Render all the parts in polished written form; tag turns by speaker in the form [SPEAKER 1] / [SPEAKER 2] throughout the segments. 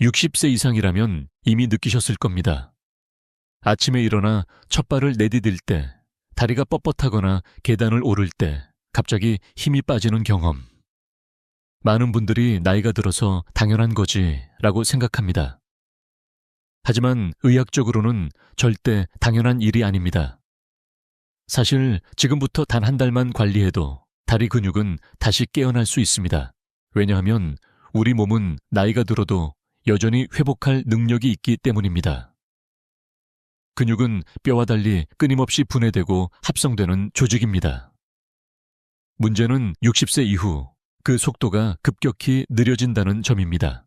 [SPEAKER 1] 60세 이상이라면 이미 느끼셨을 겁니다. 아침에 일어나 첫 발을 내디딜 때, 다리가 뻣뻣하거나 계단을 오를 때 갑자기 힘이 빠지는 경험. 많은 분들이 나이가 들어서 당연한 거지라고 생각합니다. 하지만 의학적으로는 절대 당연한 일이 아닙니다. 사실 지금부터 단 한 달만 관리해도 다리 근육은 다시 깨어날 수 있습니다. 왜냐하면 우리 몸은 나이가 들어도 여전히 회복할 능력이 있기 때문입니다. 근육은 뼈와 달리 끊임없이 분해되고 합성되는 조직입니다. 문제는 60세 이후 그 속도가 급격히 느려진다는 점입니다.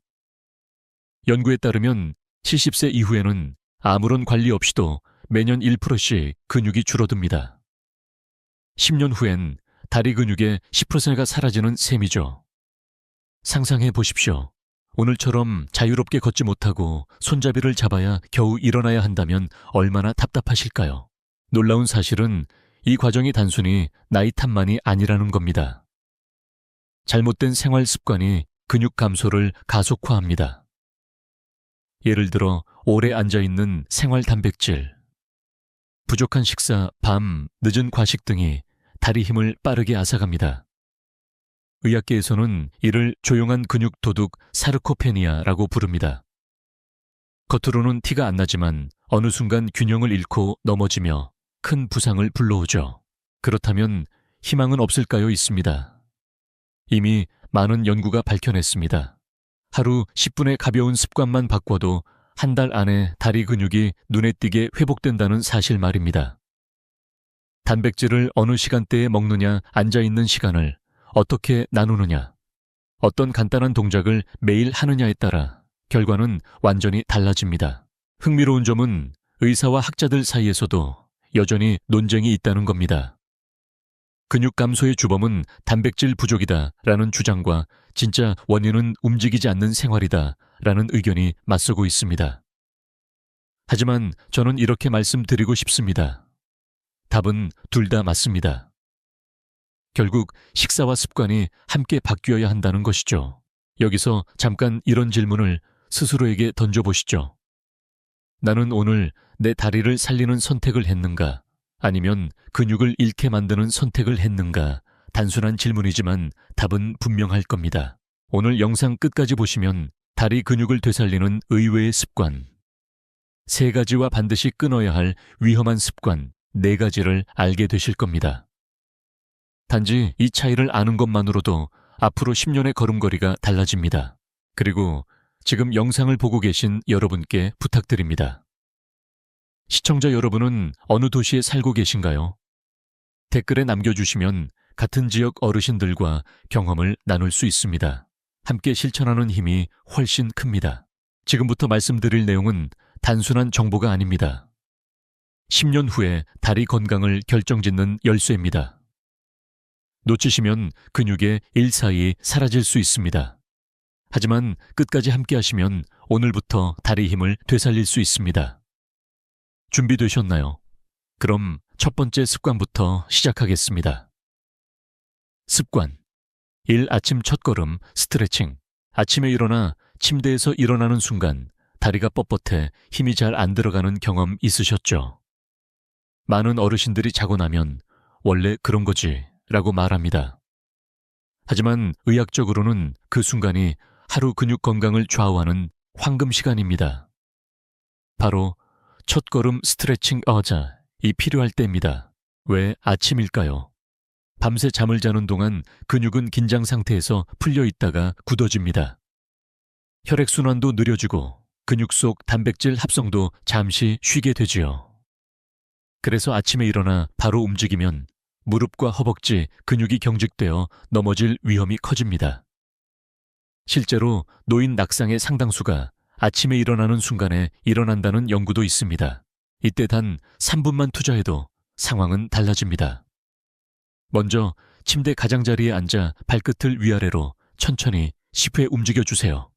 [SPEAKER 1] 연구에 따르면 70세 이후에는 아무런 관리 없이도 매년 1%씩 근육이 줄어듭니다. 10년 후엔 다리 근육의 10%가 사라지는 셈이죠. 상상해 보십시오. 오늘처럼 자유롭게 걷지 못하고 손잡이를 잡아야 겨우 일어나야 한다면 얼마나 답답하실까요? 놀라운 사실은 이 과정이 단순히 나이 탓만이 아니라는 겁니다. 잘못된 생활 습관이 근육 감소를 가속화합니다. 예를 들어 오래 앉아있는 생활 단백질, 부족한 식사, 밤, 늦은 과식 등이 다리 힘을 빠르게 앗아갑니다. 의학계에서는 이를 조용한 근육 도둑 사르코페니아라고 부릅니다. 겉으로는 티가 안 나지만 어느 순간 균형을 잃고 넘어지며 큰 부상을 불러오죠. 그렇다면 희망은 없을까요? 있습니다. 이미 많은 연구가 밝혀냈습니다. 하루 10분의 가벼운 습관만 바꿔도 한 달 안에 다리 근육이 눈에 띄게 회복된다는 사실 말입니다. 단백질을 어느 시간대에 먹느냐, 앉아있는 시간을 어떻게 나누느냐, 어떤 간단한 동작을 매일 하느냐에 따라 결과는 완전히 달라집니다. 흥미로운 점은 의사와 학자들 사이에서도 여전히 논쟁이 있다는 겁니다. 근육 감소의 주범은 단백질 부족이다 라는 주장과 진짜 원인은 움직이지 않는 생활이다 라는 의견이 맞서고 있습니다. 하지만 저는 이렇게 말씀드리고 싶습니다. 답은 둘 다 맞습니다. 결국 식사와 습관이 함께 바뀌어야 한다는 것이죠. 여기서 잠깐 이런 질문을 스스로에게 던져보시죠. 나는 오늘 내 다리를 살리는 선택을 했는가? 아니면 근육을 잃게 만드는 선택을 했는가? 단순한 질문이지만 답은 분명할 겁니다. 오늘 영상 끝까지 보시면 다리 근육을 되살리는 의외의 습관, 3가지와 반드시 끊어야 할 위험한 습관 4가지를 알게 되실 겁니다. 단지 이 차이를 아는 것만으로도 앞으로 10년의 걸음걸이가 달라집니다. 그리고 지금 영상을 보고 계신 여러분께 부탁드립니다. 시청자 여러분은 어느 도시에 살고 계신가요? 댓글에 남겨주시면 같은 지역 어르신들과 경험을 나눌 수 있습니다. 함께 실천하는 힘이 훨씬 큽니다. 지금부터 말씀드릴 내용은 단순한 정보가 아닙니다. 10년 후에 다리 건강을 결정짓는 열쇠입니다. 놓치시면 근육의 일사이 사라질 수 있습니다. 하지만 끝까지 함께 하시면 오늘부터 다리 힘을 되살릴 수 있습니다. 준비되셨나요? 그럼 첫 번째 습관부터 시작하겠습니다. 습관 1. 아침 첫걸음 스트레칭. 아침에 일어나 침대에서 일어나는 순간 다리가 뻣뻣해 힘이 잘 안 들어가는 경험 있으셨죠? 많은 어르신들이 자고 나면 원래 그런 거지 라고 말합니다. 하지만 의학적으로는 그 순간이 하루 근육 건강을 좌우하는 황금 시간입니다. 바로 첫걸음 스트레칭 이 필요할 때입니다. 왜 아침일까요? 밤새 잠을 자는 동안 근육은 긴장 상태에서 풀려 있다가 굳어집니다. 혈액순환도 느려지고 근육 속 단백질 합성도 잠시 쉬게 되지요. 그래서 아침에 일어나 바로 움직이면 무릎과 허벅지 근육이 경직되어 넘어질 위험이 커집니다. 실제로 노인 낙상의 상당수가 아침에 일어나는 순간에 일어난다는 연구도 있습니다. 이때 단 3분만 투자해도 상황은 달라집니다. 먼저 침대 가장자리에 앉아 발끝을 위아래로 천천히 10회 움직여주세요.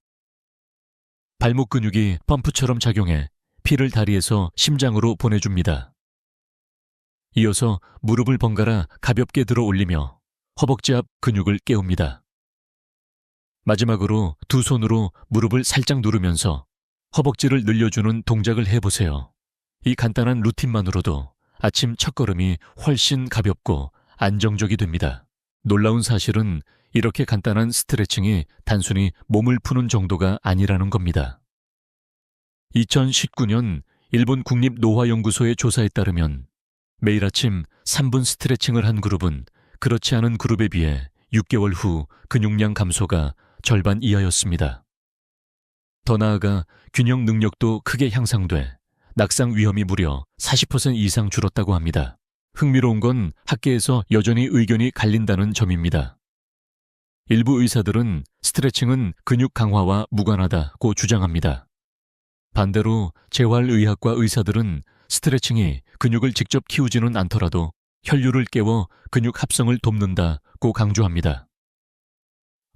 [SPEAKER 1] 발목 근육이 펌프처럼 작용해 피를 다리에서 심장으로 보내줍니다. 이어서 무릎을 번갈아 가볍게 들어 올리며 허벅지 앞 근육을 깨웁니다. 마지막으로 두 손으로 무릎을 살짝 누르면서 허벅지를 늘려주는 동작을 해보세요. 이 간단한 루틴만으로도 아침 첫걸음이 훨씬 가볍고 안정적이 됩니다. 놀라운 사실은 이렇게 간단한 스트레칭이 단순히 몸을 푸는 정도가 아니라는 겁니다. 2019년 일본 국립노화연구소의 조사에 따르면 매일 아침 3분 스트레칭을 한 그룹은 그렇지 않은 그룹에 비해 6개월 후 근육량 감소가 절반 이하였습니다. 더 나아가 균형 능력도 크게 향상돼 낙상 위험이 무려 40% 이상 줄었다고 합니다. 흥미로운 건 학계에서 여전히 의견이 갈린다는 점입니다. 일부 의사들은 스트레칭은 근육 강화와 무관하다고 주장합니다. 반대로 재활의학과 의사들은 스트레칭이 근육을 직접 키우지는 않더라도 혈류를 깨워 근육 합성을 돕는다고 강조합니다.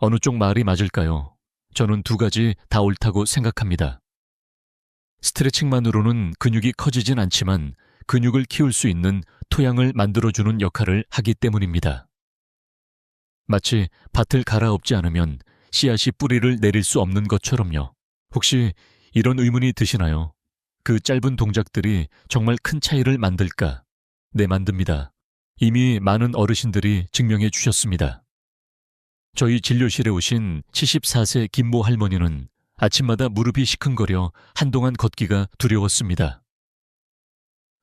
[SPEAKER 1] 어느 쪽 말이 맞을까요? 저는 두 가지 다 옳다고 생각합니다. 스트레칭만으로는 근육이 커지진 않지만 근육을 키울 수 있는 토양을 만들어주는 역할을 하기 때문입니다. 마치 밭을 갈아엎지 않으면 씨앗이 뿌리를 내릴 수 없는 것처럼요. 혹시 이런 의문이 드시나요? 그 짧은 동작들이 정말 큰 차이를 만들까? 네, 만듭니다. 이미 많은 어르신들이 증명해 주셨습니다. 저희 진료실에 오신 74세 김모 할머니는 아침마다 무릎이 시큰거려 한동안 걷기가 두려웠습니다.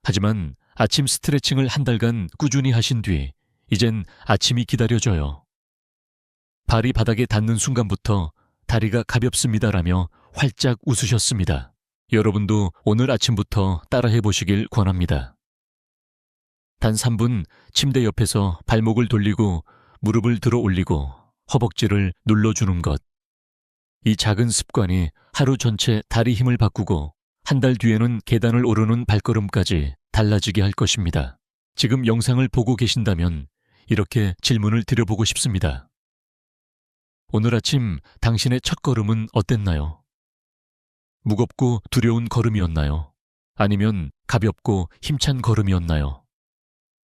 [SPEAKER 1] 하지만 아침 스트레칭을 한 달간 꾸준히 하신 뒤 이젠 아침이 기다려져요. 발이 바닥에 닿는 순간부터 다리가 가볍습니다라며 활짝 웃으셨습니다. 여러분도 오늘 아침부터 따라해 보시길 권합니다. 단 3분 침대 옆에서 발목을 돌리고 무릎을 들어 올리고 허벅지를 눌러주는 것. 이 작은 습관이 하루 전체 다리 힘을 바꾸고 한 달 뒤에는 계단을 오르는 발걸음까지 달라지게 할 것입니다. 지금 영상을 보고 계신다면 이렇게 질문을 드려보고 싶습니다. 오늘 아침 당신의 첫 걸음은 어땠나요? 무겁고 두려운 걸음이었나요? 아니면 가볍고 힘찬 걸음이었나요?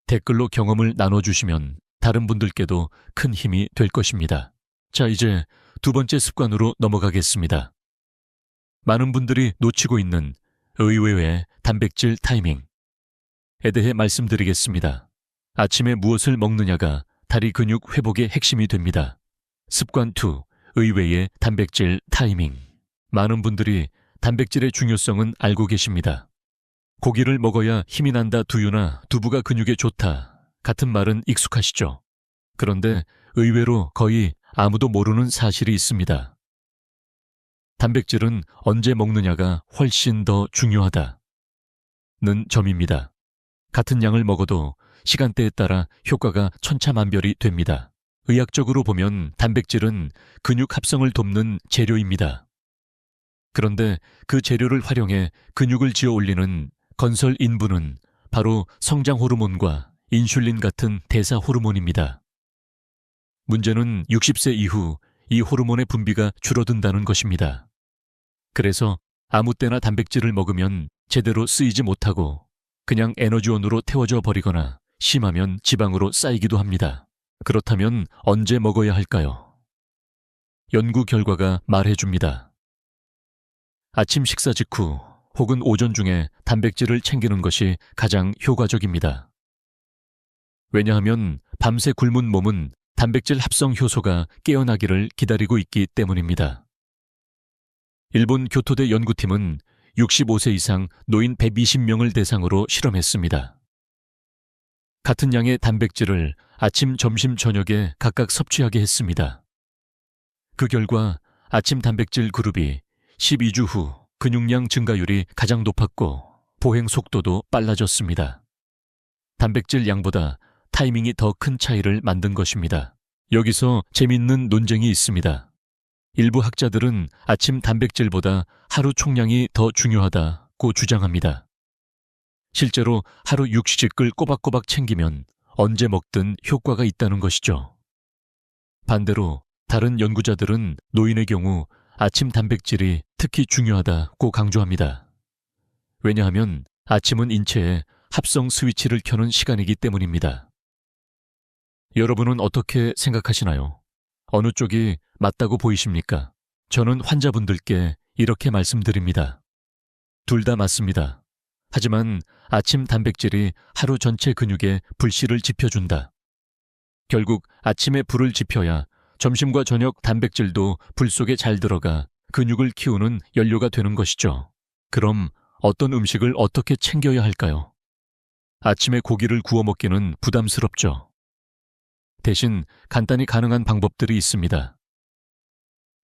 [SPEAKER 1] 댓글로 경험을 나눠주시면 다른 분들께도 큰 힘이 될 것입니다. 자, 이제 두 번째 습관으로 넘어가겠습니다. 많은 분들이 놓치고 있는 의외의 단백질 타이밍에 대해 말씀드리겠습니다. 아침에 무엇을 먹느냐가 다리 근육 회복의 핵심이 됩니다. 습관 2. 의외의 단백질 타이밍. 많은 분들이 단백질의 중요성은 알고 계십니다. 고기를 먹어야 힘이 난다 두유나 두부가 근육에 좋다 같은 말은 익숙하시죠? 그런데 의외로 거의 아무도 모르는 사실이 있습니다. 단백질은 언제 먹느냐가 훨씬 더 중요하다는 점입니다. 같은 양을 먹어도 시간대에 따라 효과가 천차만별이 됩니다. 의학적으로 보면 단백질은 근육 합성을 돕는 재료입니다. 그런데 그 재료를 활용해 근육을 지어 올리는 건설 인부는 바로 성장 호르몬과 인슐린 같은 대사 호르몬입니다. 문제는 60세 이후 이 호르몬의 분비가 줄어든다는 것입니다. 그래서 아무 때나 단백질을 먹으면 제대로 쓰이지 못하고 그냥 에너지원으로 태워져 버리거나 심하면 지방으로 쌓이기도 합니다. 그렇다면 언제 먹어야 할까요? 연구 결과가 말해줍니다. 아침 식사 직후 혹은 오전 중에 단백질을 챙기는 것이 가장 효과적입니다. 왜냐하면 밤새 굶은 몸은 단백질 합성 효소가 깨어나기를 기다리고 있기 때문입니다. 일본 교토대 연구팀은 65세 이상 노인 120명을 대상으로 실험했습니다. 같은 양의 단백질을 아침, 점심, 저녁에 각각 섭취하게 했습니다. 그 결과 아침 단백질 그룹이 12주 후 근육량 증가율이 가장 높았고 보행 속도도 빨라졌습니다. 단백질 양보다 타이밍이 더 큰 차이를 만든 것입니다. 여기서 재밌는 논쟁이 있습니다. 일부 학자들은 아침 단백질보다 하루 총량이 더 중요하다고 주장합니다. 실제로 하루 육식을 꼬박꼬박 챙기면 언제 먹든 효과가 있다는 것이죠. 반대로 다른 연구자들은 노인의 경우 아침 단백질이 특히 중요하다고 강조합니다. 왜냐하면 아침은 인체의 합성 스위치를 켜는 시간이기 때문입니다. 여러분은 어떻게 생각하시나요? 어느 쪽이 맞다고 보이십니까? 저는 환자분들께 이렇게 말씀드립니다. 둘 다 맞습니다. 하지만 아침 단백질이 하루 전체 근육에 불씨를 지펴준다. 결국 아침에 불을 지펴야 점심과 저녁 단백질도 불 속에 잘 들어가 근육을 키우는 연료가 되는 것이죠. 그럼 어떤 음식을 어떻게 챙겨야 할까요? 아침에 고기를 구워 먹기는 부담스럽죠. 대신 간단히 가능한 방법들이 있습니다.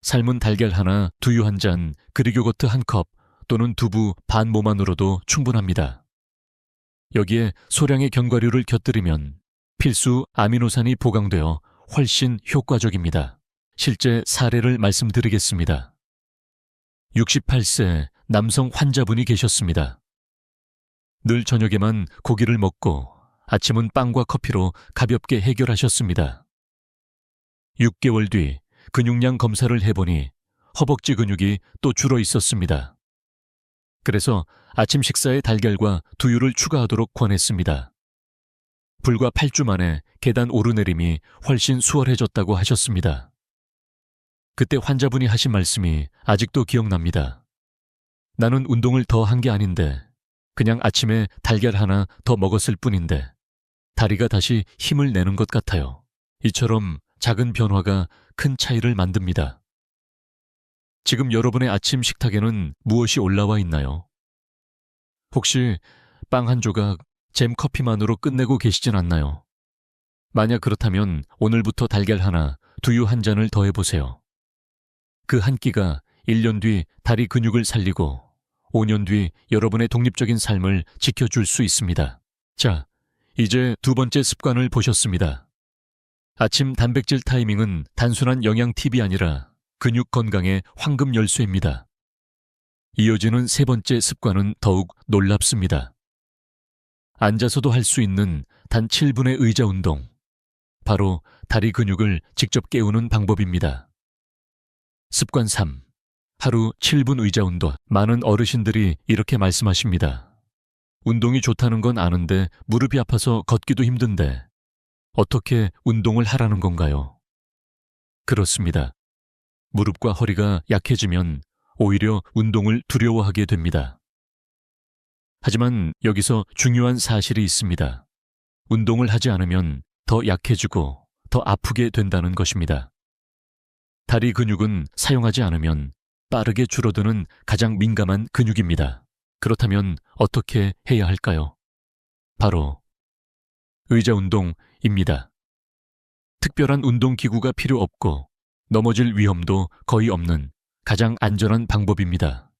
[SPEAKER 1] 삶은 달걀 하나, 두유 한 잔, 그릭 요거트 한 컵 또는 두부 반 모만으로도 충분합니다. 여기에 소량의 견과류를 곁들이면 필수 아미노산이 보강되어 훨씬 효과적입니다. 실제 사례를 말씀드리겠습니다. 68세 남성 환자분이 계셨습니다. 늘 저녁에만 고기를 먹고 아침은 빵과 커피로 가볍게 해결하셨습니다. 6개월 뒤 근육량 검사를 해보니 허벅지 근육이 또 줄어 있었습니다. 그래서 아침 식사에 달걀과 두유를 추가하도록 권했습니다. 불과 8주 만에 계단 오르내림이 훨씬 수월해졌다고 하셨습니다. 그때 환자분이 하신 말씀이 아직도 기억납니다. 나는 운동을 더 한 게 아닌데 그냥 아침에 달걀 하나 더 먹었을 뿐인데 다리가 다시 힘을 내는 것 같아요. 이처럼 작은 변화가 큰 차이를 만듭니다. 지금 여러분의 아침 식탁에는 무엇이 올라와 있나요? 혹시 빵 한 조각, 잼 커피만으로 끝내고 계시진 않나요? 만약 그렇다면 오늘부터 달걀 하나, 두유 한 잔을 더해보세요. 그 한 끼가 1년 뒤 다리 근육을 살리고 5년 뒤 여러분의 독립적인 삶을 지켜줄 수 있습니다. 자, 이제 두 번째 습관을 보셨습니다. 아침 단백질 타이밍은 단순한 영양 팁이 아니라 근육 건강의 황금 열쇠입니다. 이어지는 세 번째 습관은 더욱 놀랍습니다. 앉아서도 할 수 있는 단 7분의 의자 운동. 바로 다리 근육을 직접 깨우는 방법입니다. 습관 3. 하루 7분 의자 운동. 많은 어르신들이 이렇게 말씀하십니다. 운동이 좋다는 건 아는데 무릎이 아파서 걷기도 힘든데 어떻게 운동을 하라는 건가요? 그렇습니다. 무릎과 허리가 약해지면 오히려 운동을 두려워하게 됩니다. 하지만 여기서 중요한 사실이 있습니다. 운동을 하지 않으면 더 약해지고 더 아프게 된다는 것입니다. 다리 근육은 사용하지 않으면 빠르게 줄어드는 가장 민감한 근육입니다. 그렇다면 어떻게 해야 할까요? 바로 의자 운동입니다. 특별한 운동기구가 필요 없고 넘어질 위험도 거의 없는 가장 안전한 방법입니다.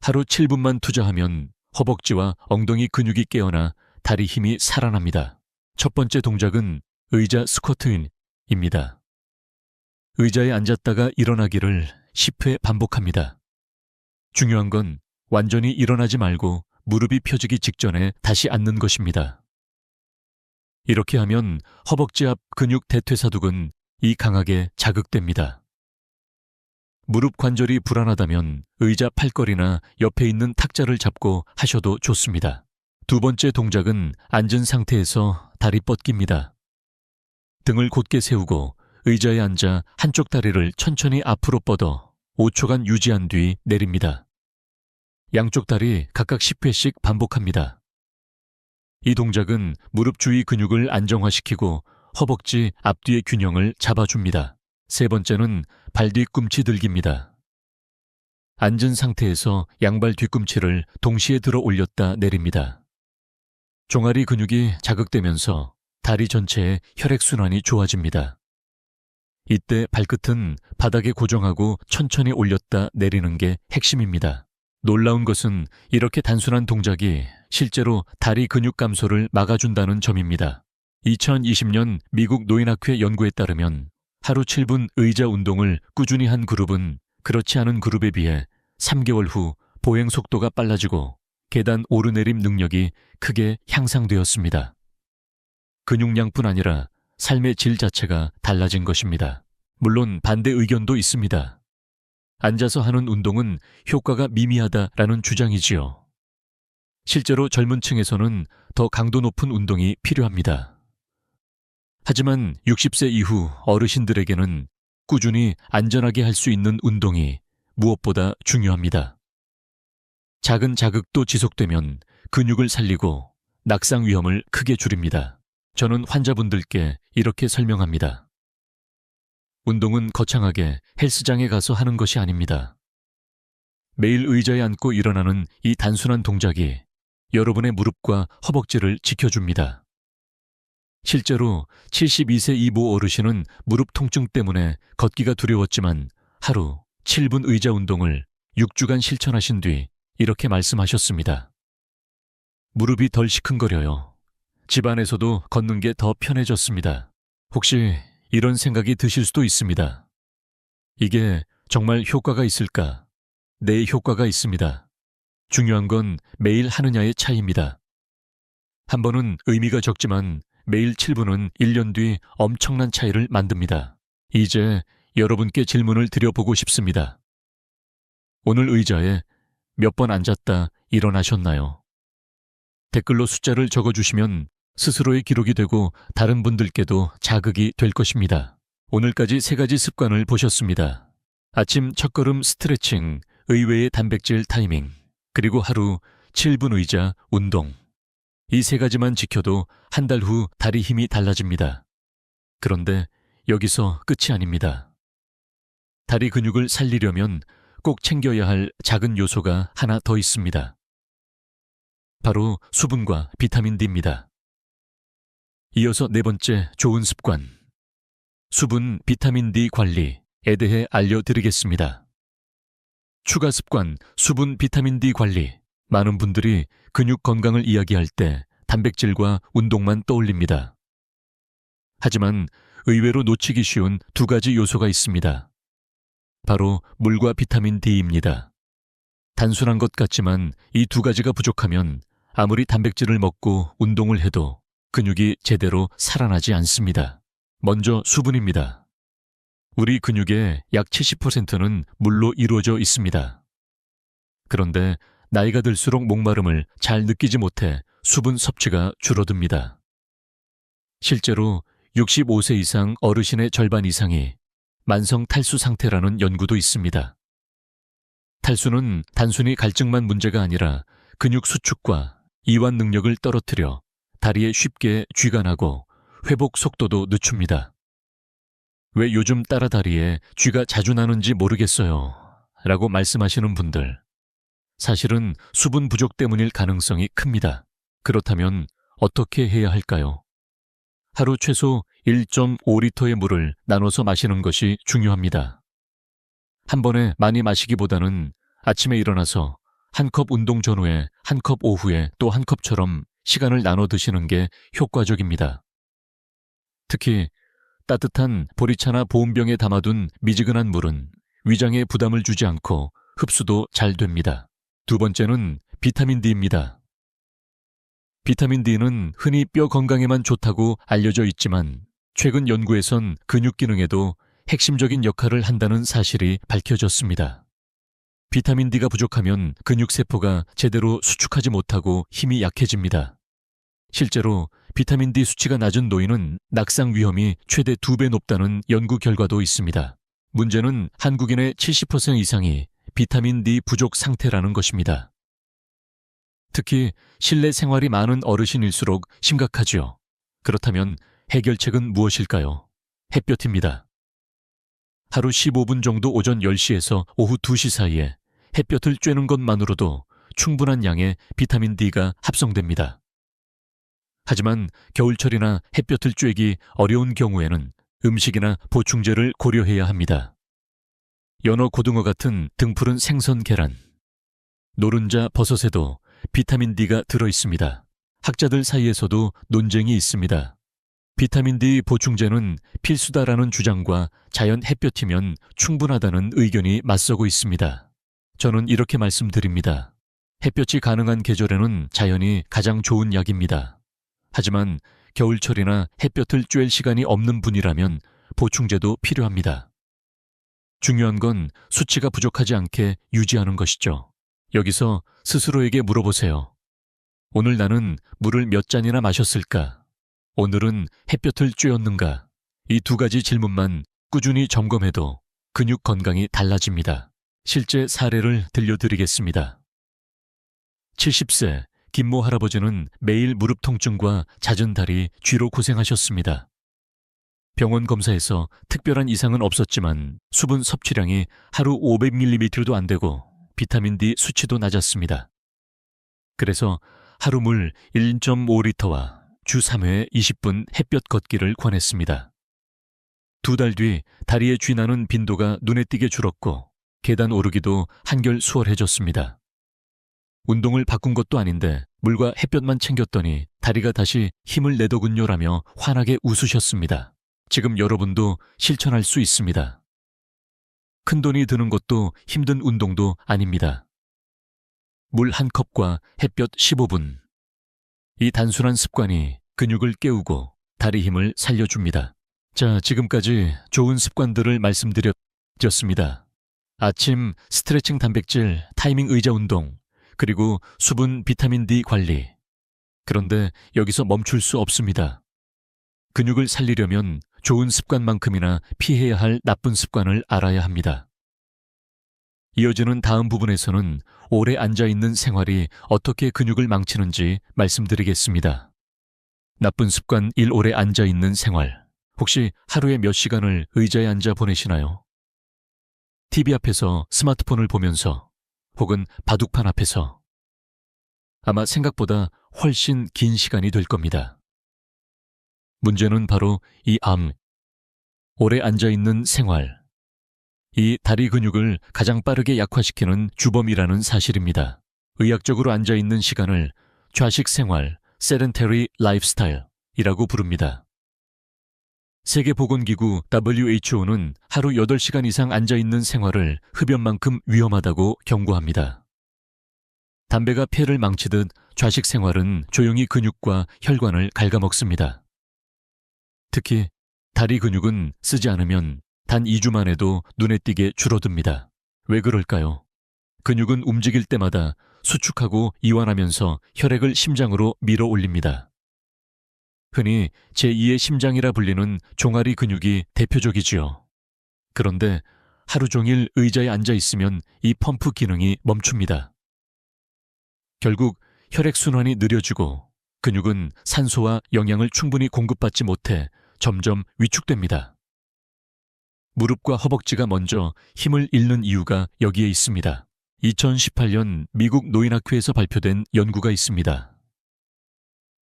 [SPEAKER 1] 하루 7분만 투자하면 허벅지와 엉덩이 근육이 깨어나 다리 힘이 살아납니다. 첫 번째 동작은 의자 스쿼트입니다. 의자에 앉았다가 일어나기를 10회 반복합니다. 중요한 건 완전히 일어나지 말고 무릎이 펴지기 직전에 다시 앉는 것입니다. 이렇게 하면 허벅지 앞 근육 대퇴사두근 이 강하게 자극됩니다. 무릎 관절이 불안하다면 의자 팔걸이나 옆에 있는 탁자를 잡고 하셔도 좋습니다. 두 번째 동작은 앉은 상태에서 다리 뻗기입니다. 등을 곧게 세우고 의자에 앉아 한쪽 다리를 천천히 앞으로 뻗어 5초간 유지한 뒤 내립니다. 양쪽 다리 각각 10회씩 반복합니다. 이 동작은 무릎 주위 근육을 안정화시키고 허벅지 앞뒤의 균형을 잡아줍니다. 세 번째는 발 뒤꿈치 들기입니다. 앉은 상태에서 양발 뒤꿈치를 동시에 들어 올렸다 내립니다. 종아리 근육이 자극되면서 다리 전체의 혈액순환이 좋아집니다. 이때 발끝은 바닥에 고정하고 천천히 올렸다 내리는 게 핵심입니다. 놀라운 것은 이렇게 단순한 동작이 실제로 다리 근육 감소를 막아준다는 점입니다. 2020년 미국 노인학회 연구에 따르면 하루 7분 의자 운동을 꾸준히 한 그룹은 그렇지 않은 그룹에 비해 3개월 후 보행 속도가 빨라지고 계단 오르내림 능력이 크게 향상되었습니다. 근육량뿐 아니라 삶의 질 자체가 달라진 것입니다. 물론 반대 의견도 있습니다. 앉아서 하는 운동은 효과가 미미하다라는 주장이지요. 실제로 젊은 층에서는 더 강도 높은 운동이 필요합니다. 하지만 60세 이후 어르신들에게는 꾸준히 안전하게 할 수 있는 운동이 무엇보다 중요합니다. 작은 자극도 지속되면 근육을 살리고 낙상 위험을 크게 줄입니다. 저는 환자분들께 이렇게 설명합니다. 운동은 거창하게 헬스장에 가서 하는 것이 아닙니다. 매일 의자에 앉고 일어나는 이 단순한 동작이 여러분의 무릎과 허벅지를 지켜줍니다. 실제로 72세 이모 어르신은 무릎 통증 때문에 걷기가 두려웠지만 하루 7분 의자 운동을 6주간 실천하신 뒤 이렇게 말씀하셨습니다. 무릎이 덜 시큰거려요. 집안에서도 걷는 게 더 편해졌습니다. 혹시 이런 생각이 드실 수도 있습니다. 이게 정말 효과가 있을까? 네, 효과가 있습니다. 중요한 건 매일 하느냐의 차이입니다. 한 번은 의미가 적지만 매일 7분은 1년 뒤 엄청난 차이를 만듭니다. 이제 여러분께 질문을 드려보고 싶습니다. 오늘 의자에 몇 번 앉았다 일어나셨나요? 댓글로 숫자를 적어주시면 스스로의 기록이 되고 다른 분들께도 자극이 될 것입니다. 오늘까지 3가지 습관을 보셨습니다. 아침 첫걸음 스트레칭, 의외의 단백질 타이밍, 그리고 하루 7분 의자 운동. 이 3가지만 지켜도 한 달 후 다리 힘이 달라집니다. 그런데 여기서 끝이 아닙니다. 다리 근육을 살리려면 꼭 챙겨야 할 작은 요소가 하나 더 있습니다. 바로 수분과 비타민 D입니다. 이어서 4번째 좋은 습관, 수분 비타민 D 관리에 대해 알려드리겠습니다. 추가 습관, 수분 비타민 D 관리. 많은 분들이 근육 건강을 이야기할 때 단백질과 운동만 떠올립니다. 하지만 의외로 놓치기 쉬운 2가지 요소가 있습니다. 바로 물과 비타민 D입니다. 단순한 것 같지만 이 2가지가 부족하면 아무리 단백질을 먹고 운동을 해도 근육이 제대로 살아나지 않습니다. 먼저 수분입니다. 우리 근육의 약 70%는 물로 이루어져 있습니다. 그런데 나이가 들수록 목마름을 잘 느끼지 못해 수분 섭취가 줄어듭니다. 실제로 65세 이상 어르신의 절반 이상이 만성 탈수 상태라는 연구도 있습니다. 탈수는 단순히 갈증만 문제가 아니라 근육 수축과 이완 능력을 떨어뜨려 다리에 쉽게 쥐가 나고 회복 속도도 늦춥니다. 왜 요즘 따라 다리에 쥐가 자주 나는지 모르겠어요 라고 말씀하시는 분들, 사실은 수분 부족 때문일 가능성이 큽니다. 그렇다면 어떻게 해야 할까요? 하루 최소 1.5리터의 물을 나눠서 마시는 것이 중요합니다. 한 번에 많이 마시기보다는 아침에 일어나서 한 컵 운동 전후에 한 컵 오후에 또 한 컵처럼 시간을 나눠 드시는 게 효과적입니다. 특히 따뜻한 보리차나 보온병에 담아둔 미지근한 물은 위장에 부담을 주지 않고 흡수도 잘 됩니다. 2번째는 비타민 D입니다. 비타민 D는 흔히 뼈 건강에만 좋다고 알려져 있지만 최근 연구에선 근육 기능에도 핵심적인 역할을 한다는 사실이 밝혀졌습니다. 비타민 D가 부족하면 근육세포가 제대로 수축하지 못하고 힘이 약해집니다. 실제로 비타민 D 수치가 낮은 노인은 낙상 위험이 최대 2배 높다는 연구 결과도 있습니다. 문제는 한국인의 70% 이상이 비타민 D 부족 상태라는 것입니다. 특히 실내 생활이 많은 어르신일수록 심각하지요. 그렇다면 해결책은 무엇일까요? 햇볕입니다. 하루 15분 정도 오전 10시에서 오후 2시 사이에 햇볕을 쬐는 것만으로도 충분한 양의 비타민 D가 합성됩니다. 하지만 겨울철이나 햇볕을 쬐기 어려운 경우에는 음식이나 보충제를 고려해야 합니다. 연어 고등어 같은 등푸른 생선 계란, 노른자 버섯에도 비타민 D가 들어있습니다. 학자들 사이에서도 논쟁이 있습니다. 비타민 D 보충제는 필수다라는 주장과 자연 햇볕이면 충분하다는 의견이 맞서고 있습니다. 저는 이렇게 말씀드립니다. 햇볕이 가능한 계절에는 자연이 가장 좋은 약입니다. 하지만 겨울철이나 햇볕을 쬐일 시간이 없는 분이라면 보충제도 필요합니다. 중요한 건 수치가 부족하지 않게 유지하는 것이죠. 여기서 스스로에게 물어보세요. 오늘 나는 물을 몇 잔이나 마셨을까? 오늘은 햇볕을 쬐었는가? 이 두 가지 질문만 꾸준히 점검해도 근육 건강이 달라집니다. 실제 사례를 들려드리겠습니다. 70세 김모 할아버지는 매일 무릎 통증과 잦은 다리, 쥐로 고생하셨습니다. 병원 검사에서 특별한 이상은 없었지만 수분 섭취량이 하루 500ml도 안 되고 비타민 D 수치도 낮았습니다. 그래서 하루 물 1.5리터와 주 3회 20분 햇볕 걷기를 권했습니다. 2달 뒤 다리에 쥐 나는 빈도가 눈에 띄게 줄었고 계단 오르기도 한결 수월해졌습니다. 운동을 바꾼 것도 아닌데 물과 햇볕만 챙겼더니 다리가 다시 힘을 내더군요라며 환하게 웃으셨습니다. 지금 여러분도 실천할 수 있습니다. 큰돈이 드는 것도 힘든 운동도 아닙니다. 물 한 컵과 햇볕 15분. 이 단순한 습관이 근육을 깨우고 다리 힘을 살려줍니다. 자, 지금까지 좋은 습관들을 말씀드렸습니다. 아침 스트레칭 단백질, 타이밍 의자 운동, 그리고 수분 비타민 D 관리. 그런데 여기서 멈출 수 없습니다. 근육을 살리려면 좋은 습관만큼이나 피해야 할 나쁜 습관을 알아야 합니다. 이어지는 다음 부분에서는 오래 앉아있는 생활이 어떻게 근육을 망치는지 말씀드리겠습니다. 나쁜 습관 1. 오래 앉아있는 생활. 혹시 하루에 몇 시간을 의자에 앉아 보내시나요? TV 앞에서 스마트폰을 보면서 혹은 바둑판 앞에서 아마 생각보다 훨씬 긴 시간이 될 겁니다. 문제는 바로 이 오래 앉아있는 생활. 이 다리 근육을 가장 빠르게 약화시키는 주범이라는 사실입니다. 의학적으로 앉아있는 시간을 좌식 생활, sedentary lifestyle이라고 부릅니다. 세계보건기구 WHO는 하루 8시간 이상 앉아있는 생활을 흡연만큼 위험하다고 경고합니다. 담배가 폐를 망치듯 좌식 생활은 조용히 근육과 혈관을 갉아먹습니다. 특히 다리 근육은 쓰지 않으면 단 2주만 해도 눈에 띄게 줄어듭니다. 왜 그럴까요? 근육은 움직일 때마다 수축하고 이완하면서 혈액을 심장으로 밀어 올립니다. 흔히 제2의 심장이라 불리는 종아리 근육이 대표적이지요. 그런데 하루 종일 의자에 앉아 있으면 이 펌프 기능이 멈춥니다. 결국 혈액순환이 느려지고 근육은 산소와 영양을 충분히 공급받지 못해 점점 위축됩니다. 무릎과 허벅지가 먼저 힘을 잃는 이유가 여기에 있습니다. 2018년 미국 노인학회에서 발표된 연구가 있습니다.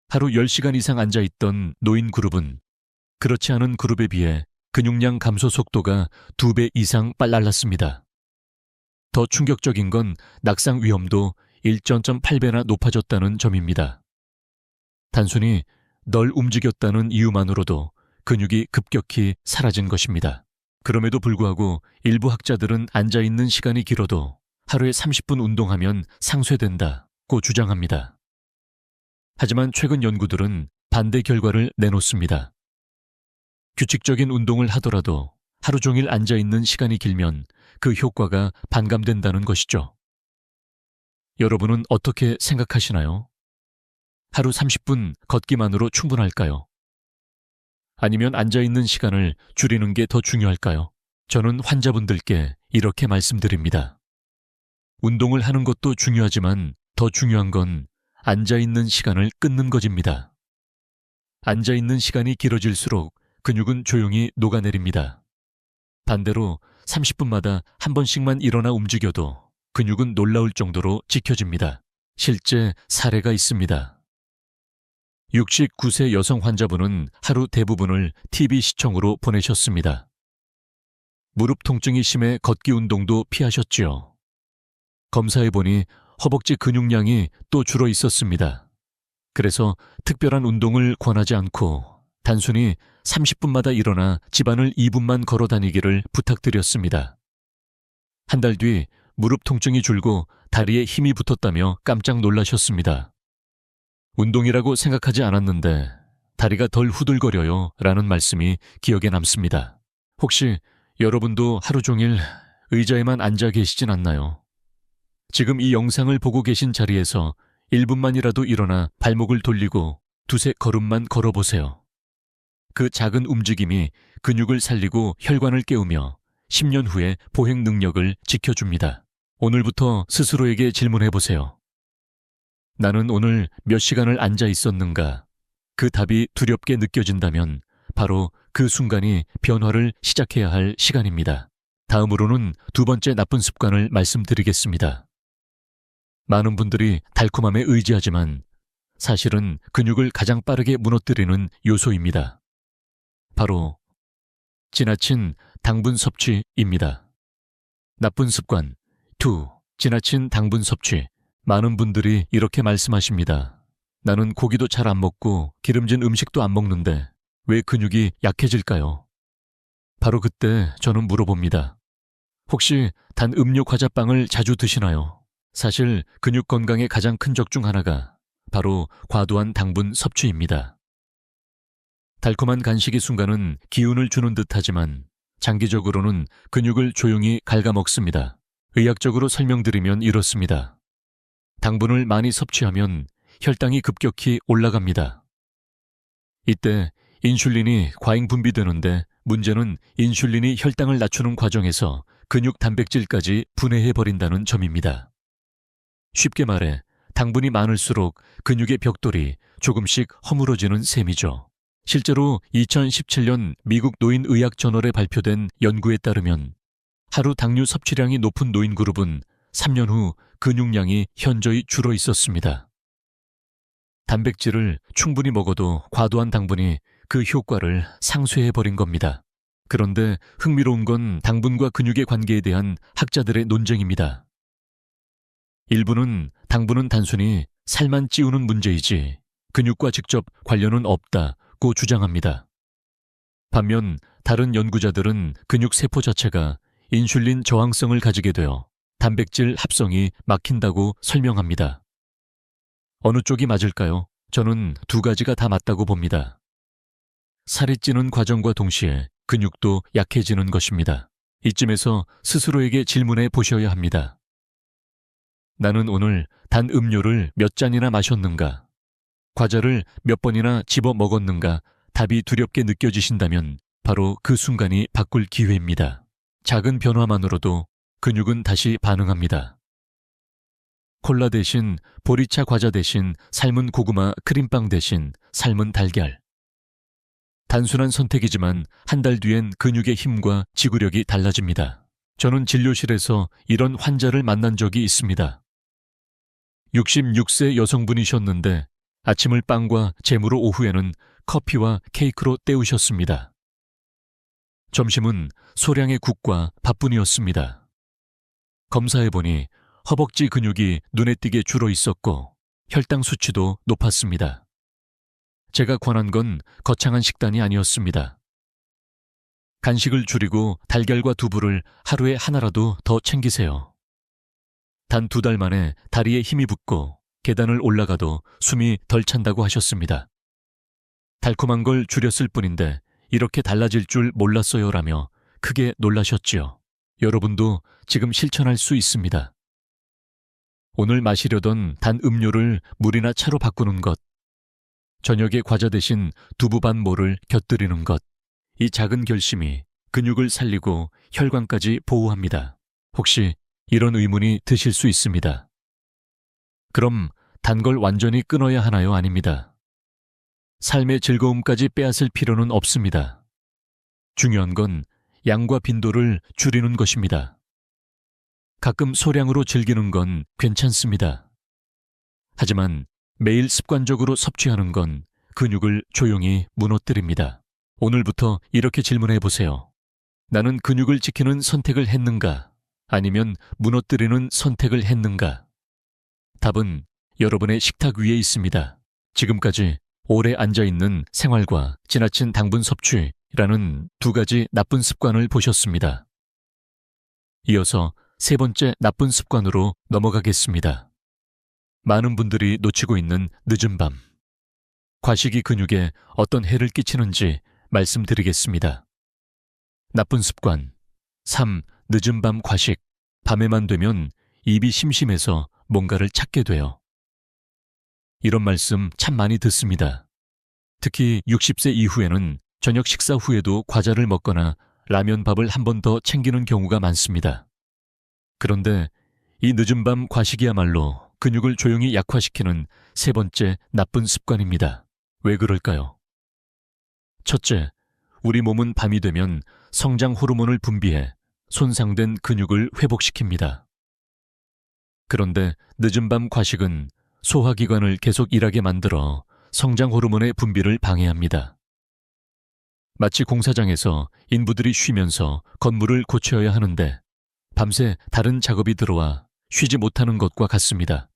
[SPEAKER 1] 하루 10시간 이상 앉아있던 노인 그룹은 그렇지 않은 그룹에 비해 근육량 감소 속도가 2배 이상 빨랐습니다. 더 충격적인 건 낙상 위험도 1.8배나 높아졌다는 점입니다. 단순히 덜 움직였다는 이유만으로도 근육이 급격히 사라진 것입니다. 그럼에도 불구하고 일부 학자들은 앉아있는 시간이 길어도 하루에 30분 운동하면 상쇄된다고 주장합니다. 하지만 최근 연구들은 반대 결과를 내놓습니다. 규칙적인 운동을 하더라도 하루 종일 앉아있는 시간이 길면 그 효과가 반감된다는 것이죠. 여러분은 어떻게 생각하시나요? 하루 30분 걷기만으로 충분할까요? 아니면 앉아있는 시간을 줄이는 게 더 중요할까요? 저는 환자분들께 이렇게 말씀드립니다. 운동을 하는 것도 중요하지만 더 중요한 건 앉아있는 시간을 끊는 것입니다. 앉아있는 시간이 길어질수록 근육은 조용히 녹아내립니다. 반대로 30분마다 한 번씩만 일어나 움직여도 근육은 놀라울 정도로 지켜집니다. 실제 사례가 있습니다. 69세 여성 환자분은 하루 대부분을 TV 시청으로 보내셨습니다. 무릎 통증이 심해 걷기 운동도 피하셨지요. 검사해보니 허벅지 근육량이 또 줄어 있었습니다. 그래서 특별한 운동을 권하지 않고 단순히 30분마다 일어나 집안을 2분만 걸어 다니기를 부탁드렸습니다. 한 달 뒤 무릎 통증이 줄고 다리에 힘이 붙었다며 깜짝 놀라셨습니다. 운동이라고 생각하지 않았는데 다리가 덜 후들거려요 라는 말씀이 기억에 남습니다. 혹시 여러분도 하루 종일 의자에만 앉아 계시진 않나요? 지금 이 영상을 보고 계신 자리에서 1분만이라도 일어나 발목을 돌리고 두세 걸음만 걸어보세요. 그 작은 움직임이 근육을 살리고 혈관을 깨우며 10년 후에 보행 능력을 지켜줍니다. 오늘부터 스스로에게 질문해 보세요. 나는 오늘 몇 시간을 앉아 있었는가? 그 답이 두렵게 느껴진다면 바로 그 순간이 변화를 시작해야 할 시간입니다. 다음으로는 두 번째 나쁜 습관을 말씀드리겠습니다. 많은 분들이 달콤함에 의지하지만 사실은 근육을 가장 빠르게 무너뜨리는 요소입니다. 바로 지나친 당분 섭취입니다. 나쁜 습관 2. 지나친 당분 섭취. 많은 분들이 이렇게 말씀하십니다. 나는 고기도 잘 안 먹고 기름진 음식도 안 먹는데 왜 근육이 약해질까요? 바로 그때 저는 물어봅니다. 혹시 단 음료 과자빵을 자주 드시나요? 사실 근육 건강의 가장 큰 적 중 하나가 바로 과도한 당분 섭취입니다. 달콤한 간식의 순간은 기운을 주는 듯하지만 장기적으로는 근육을 조용히 갉아먹습니다. 의학적으로 설명드리면 이렇습니다. 당분을 많이 섭취하면 혈당이 급격히 올라갑니다. 이때 인슐린이 과잉 분비되는데 문제는 인슐린이 혈당을 낮추는 과정에서 근육 단백질까지 분해해버린다는 점입니다. 쉽게 말해 당분이 많을수록 근육의 벽돌이 조금씩 허물어지는 셈이죠. 실제로 2017년 미국 노인의학저널에 발표된 연구에 따르면 하루 당류 섭취량이 높은 노인 그룹은 3년 후 근육량이 현저히 줄어 있었습니다. 단백질을 충분히 먹어도 과도한 당분이 그 효과를 상쇄해버린 겁니다. 그런데 흥미로운 건 당분과 근육의 관계에 대한 학자들의 논쟁입니다. 일부는 당분은 단순히 살만 찌우는 문제이지 근육과 직접 관련은 없다고 주장합니다. 반면 다른 연구자들은 근육 세포 자체가 인슐린 저항성을 가지게 되어 단백질 합성이 막힌다고 설명합니다. 어느 쪽이 맞을까요? 저는 두 가지가 다 맞다고 봅니다. 살이 찌는 과정과 동시에 근육도 약해지는 것입니다. 이쯤에서 스스로에게 질문해 보셔야 합니다. 나는 오늘 단 음료를 몇 잔이나 마셨는가? 과자를 몇 번이나 집어 먹었는가? 답이 두렵게 느껴지신다면 바로 그 순간이 바꿀 기회입니다. 작은 변화만으로도 근육은 다시 반응합니다. 콜라 대신 보리차 과자 대신 삶은 고구마 크림빵 대신 삶은 달걀. 단순한 선택이지만 한 달 뒤엔 근육의 힘과 지구력이 달라집니다. 저는 진료실에서 이런 환자를 만난 적이 있습니다. 66세 여성분이셨는데 아침을 빵과 잼으로 오후에는 커피와 케이크로 때우셨습니다. 점심은 소량의 국과 밥뿐이었습니다. 검사해보니 허벅지 근육이 눈에 띄게 줄어 있었고 혈당 수치도 높았습니다. 제가 권한 건 거창한 식단이 아니었습니다. 간식을 줄이고 달걀과 두부를 하루에 하나라도 더 챙기세요. 단 2달 만에 다리에 힘이 붙고 계단을 올라가도 숨이 덜 찬다고 하셨습니다. 달콤한 걸 줄였을 뿐인데 이렇게 달라질 줄 몰랐어요라며 크게 놀라셨지요. 여러분도 지금 실천할 수 있습니다. 오늘 마시려던 단 음료를 물이나 차로 바꾸는 것, 저녁에 과자 대신 두부 반 모를 곁들이는 것, 이 작은 결심이 근육을 살리고 혈관까지 보호합니다. 혹시 이런 의문이 드실 수 있습니다. 그럼 단 걸 완전히 끊어야 하나요? 아닙니다. 삶의 즐거움까지 빼앗을 필요는 없습니다. 중요한 건 양과 빈도를 줄이는 것입니다. 가끔 소량으로 즐기는 건 괜찮습니다. 하지만 매일 습관적으로 섭취하는 건 근육을 조용히 무너뜨립니다. 오늘부터 이렇게 질문해 보세요. 나는 근육을 지키는 선택을 했는가? 아니면 무너뜨리는 선택을 했는가? 답은 여러분의 식탁 위에 있습니다. 지금까지 오래 앉아있는 생활과 지나친 당분 섭취라는 두 가지 나쁜 습관을 보셨습니다. 이어서 세 번째 나쁜 습관으로 넘어가겠습니다. 많은 분들이 놓치고 있는 늦은 밤. 과식이 근육에 어떤 해를 끼치는지 말씀드리겠습니다. 나쁜 습관 3. 늦은 밤 과식. 밤에만 되면 입이 심심해서 뭔가를 찾게 돼요. 이런 말씀 참 많이 듣습니다. 특히 60세 이후에는 저녁 식사 후에도 과자를 먹거나 라면 밥을 한 번 더 챙기는 경우가 많습니다. 그런데 이 늦은 밤 과식이야말로 근육을 조용히 약화시키는 세 번째 나쁜 습관입니다. 왜 그럴까요? 첫째, 우리 몸은 밤이 되면 성장 호르몬을 분비해 손상된 근육을 회복시킵니다. 그런데 늦은 밤 과식은 소화기관을 계속 일하게 만들어 성장 호르몬의 분비를 방해합니다. 마치 공사장에서 인부들이 쉬면서 건물을 고쳐야 하는데 밤새 다른 작업이 들어와 쉬지 못하는 것과 같습니다.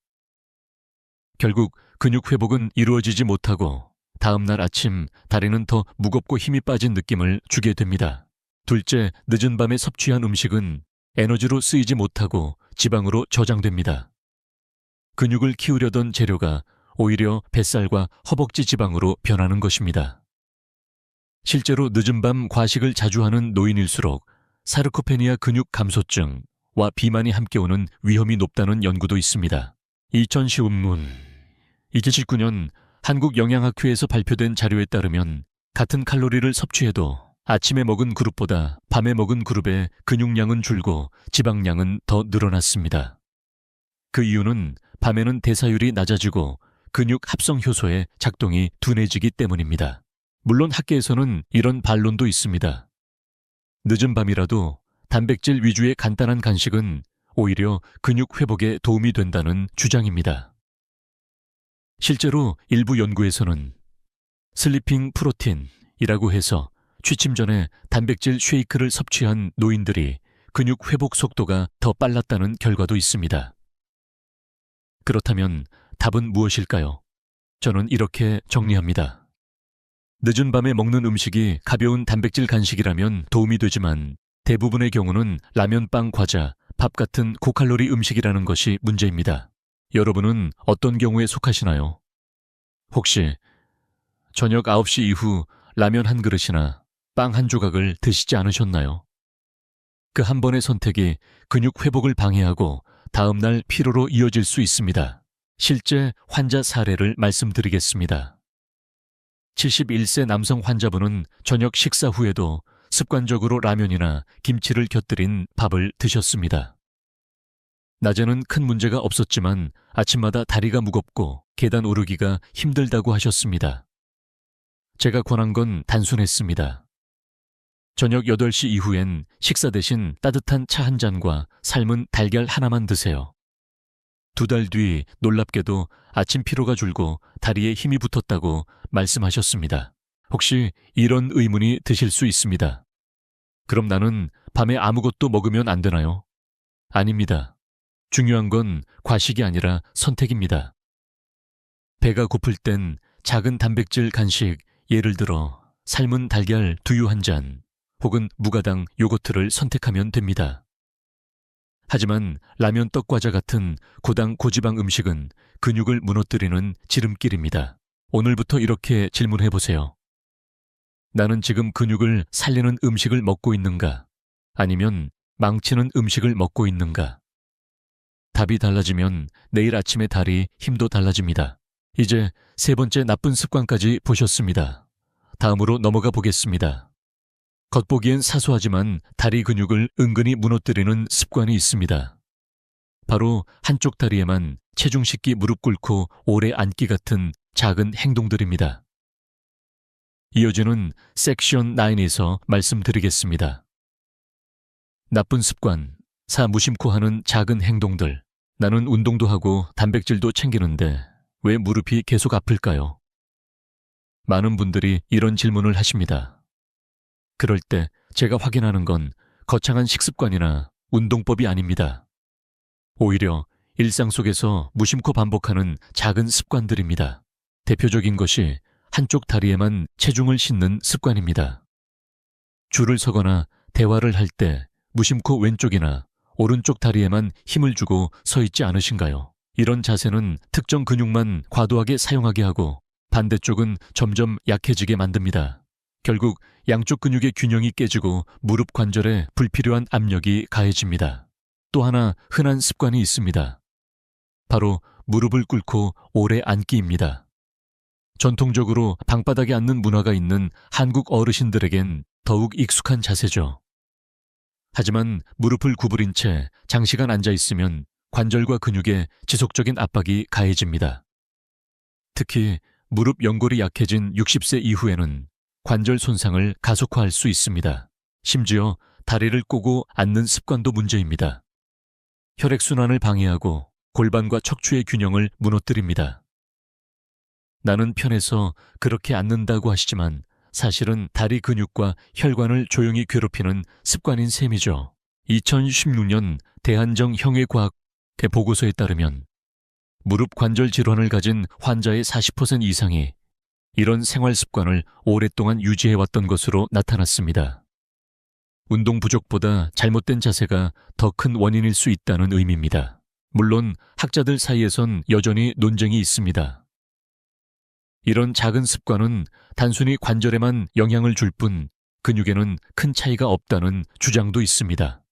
[SPEAKER 1] 결국 근육 회복은 이루어지지 못하고 다음날 아침 다리는 더 무겁고 힘이 빠진 느낌을 주게 됩니다. 둘째, 늦은 밤에 섭취한 음식은 에너지로 쓰이지 못하고 지방으로 저장됩니다. 근육을 키우려던 재료가 오히려 뱃살과 허벅지 지방으로 변하는 것입니다. 실제로 늦은 밤 과식을 자주 하는 노인일수록 사르코페니아 근육 감소증과 비만이 함께 오는 위험이 높다는 연구도 있습니다. 2019년 한국영양학회에서 발표된 자료에 따르면 같은 칼로리를 섭취해도 아침에 먹은 그룹보다 밤에 먹은 그룹의 근육량은 줄고 지방량은 더 늘어났습니다. 그 이유는 밤에는 대사율이 낮아지고 근육 합성 효소의 작동이 둔해지기 때문입니다. 물론 학계에서는 이런 반론도 있습니다. 늦은 밤이라도 단백질 위주의 간단한 간식은 오히려 근육 회복에 도움이 된다는 주장입니다. 실제로 일부 연구에서는 슬리핑 프로틴이라고 해서 취침 전에 단백질 쉐이크를 섭취한 노인들이 근육 회복 속도가 더 빨랐다는 결과도 있습니다. 그렇다면 답은 무엇일까요? 저는 이렇게 정리합니다. 늦은 밤에 먹는 음식이 가벼운 단백질 간식이라면 도움이 되지만 대부분의 경우는 라면, 빵, 과자, 밥 같은 고칼로리 음식이라는 것이 문제입니다. 여러분은 어떤 경우에 속하시나요? 혹시 저녁 9시 이후 라면 한 그릇이나 빵 한 조각을 드시지 않으셨나요? 그 한 번의 선택이 근육 회복을 방해하고 다음날 피로로 이어질 수 있습니다. 실제 환자 사례를 말씀드리겠습니다. 71세 남성 환자분은 저녁 식사 후에도 습관적으로 라면이나 김치를 곁들인 밥을 드셨습니다. 낮에는 큰 문제가 없었지만 아침마다 다리가 무겁고 계단 오르기가 힘들다고 하셨습니다. 제가 권한 건 단순했습니다. 저녁 8시 이후엔 식사 대신 따뜻한 차 한 잔과 삶은 달걀 하나만 드세요. 2달 뒤 놀랍게도 아침 피로가 줄고 다리에 힘이 붙었다고 말씀하셨습니다. 혹시 이런 의문이 드실 수 있습니다. 그럼 나는 밤에 아무것도 먹으면 안 되나요? 아닙니다. 중요한 건 과식이 아니라 선택입니다. 배가 고플 땐 작은 단백질 간식, 예를 들어 삶은 달걀 두유 한 잔 혹은 무가당 요거트를 선택하면 됩니다. 하지만 라면, 떡, 과자 같은 고당, 고지방 음식은 근육을 무너뜨리는 지름길입니다. 오늘부터 이렇게 질문해보세요. 나는 지금 근육을 살리는 음식을 먹고 있는가? 아니면 망치는 음식을 먹고 있는가? 답이 달라지면 내일 아침의 다리 힘도 달라집니다. 이제 세 번째 나쁜 습관까지 보셨습니다. 다음으로 넘어가 보겠습니다. 겉보기엔 사소하지만 다리 근육을 은근히 무너뜨리는 습관이 있습니다. 바로 한쪽 다리에만 체중 싣기, 무릎 꿇고 오래 앉기 같은 작은 행동들입니다. 이어지는 섹션 9에서 말씀드리겠습니다. 나쁜 습관, 무심코 하는 작은 행동들. 나는 운동도 하고 단백질도 챙기는데 왜 무릎이 계속 아플까요? 많은 분들이 이런 질문을 하십니다. 그럴 때 제가 확인하는 건 거창한 식습관이나 운동법이 아닙니다. 오히려 일상 속에서 무심코 반복하는 작은 습관들입니다. 대표적인 것이 한쪽 다리에만 체중을 싣는 습관입니다. 줄을 서거나 대화를 할 때 무심코 왼쪽이나 오른쪽 다리에만 힘을 주고 서 있지 않으신가요? 이런 자세는 특정 근육만 과도하게 사용하게 하고 반대쪽은 점점 약해지게 만듭니다. 결국 양쪽 근육의 균형이 깨지고 무릎 관절에 불필요한 압력이 가해집니다. 또 하나 흔한 습관이 있습니다. 바로 무릎을 꿇고 오래 앉기입니다. 전통적으로 방바닥에 앉는 문화가 있는 한국 어르신들에겐 더욱 익숙한 자세죠. 하지만 무릎을 구부린 채 장시간 앉아 있으면 관절과 근육에 지속적인 압박이 가해집니다. 특히 무릎 연골이 약해진 60세 이후에는 관절 손상을 가속화할 수 있습니다. 심지어 다리를 꼬고 앉는 습관도 문제입니다. 혈액순환을 방해하고 골반과 척추의 균형을 무너뜨립니다. 나는 편해서 그렇게 앉는다고 하시지만 사실은 다리 근육과 혈관을 조용히 괴롭히는 습관인 셈이죠. 2016년 대한정 형해과학회 보고서에 따르면 무릎 관절 질환을 가진 환자의 40% 이상이 이런 생활 습관을 오랫동안 유지해왔던 것으로 나타났습니다. 운동 부족보다 잘못된 자세가 더 큰 원인일 수 있다는 의미입니다. 물론 학자들 사이에선 여전히 논쟁이 있습니다. 이런 작은 습관은 단순히 관절에만 영향을 줄 뿐 근육에는 큰 차이가 없다는 주장도 있습니다.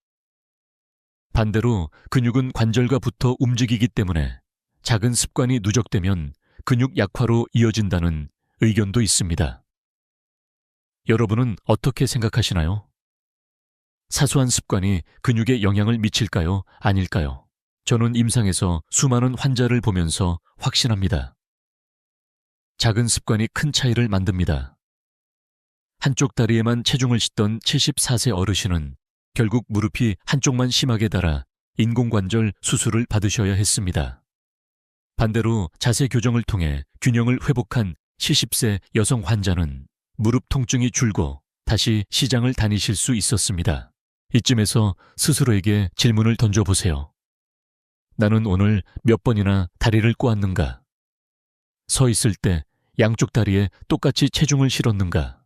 [SPEAKER 1] 반대로 근육은 관절과 붙어 움직이기 때문에 작은 습관이 누적되면 근육 약화로 이어진다는 의견도 있습니다. 여러분은 어떻게 생각하시나요? 사소한 습관이 근육에 영향을 미칠까요? 아닐까요? 저는 임상에서 수많은 환자를 보면서 확신합니다. 작은 습관이 큰 차이를 만듭니다. 한쪽 다리에만 체중을 싣던 74세 어르신은 결국 무릎이 한쪽만 심하게 닳아 인공관절 수술을 받으셔야 했습니다. 반대로 자세 교정을 통해 균형을 회복한 70세 여성 환자는 무릎 통증이 줄고 다시 시장을 다니실 수 있었습니다. 이쯤에서 스스로에게 질문을 던져보세요. 나는 오늘 몇 번이나 다리를 꼬았는가? 서 있을 때 양쪽 다리에 똑같이 체중을 실었는가?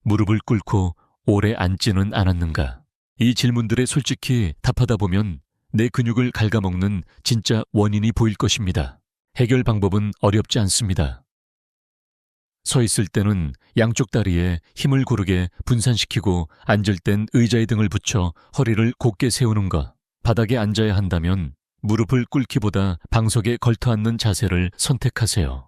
[SPEAKER 1] 무릎을 꿇고 오래 앉지는 않았는가? 이 질문들에 솔직히 답하다 보면 내 근육을 갉아먹는 진짜 원인이 보일 것입니다. 해결 방법은 어렵지 않습니다. 서 있을 때는 양쪽 다리에 힘을 고르게 분산시키고 앉을 땐 의자에 등을 붙여 허리를 곧게 세우는 것. 바닥에 앉아야 한다면 무릎을 꿇기보다 방석에 걸터앉는 자세를 선택하세요.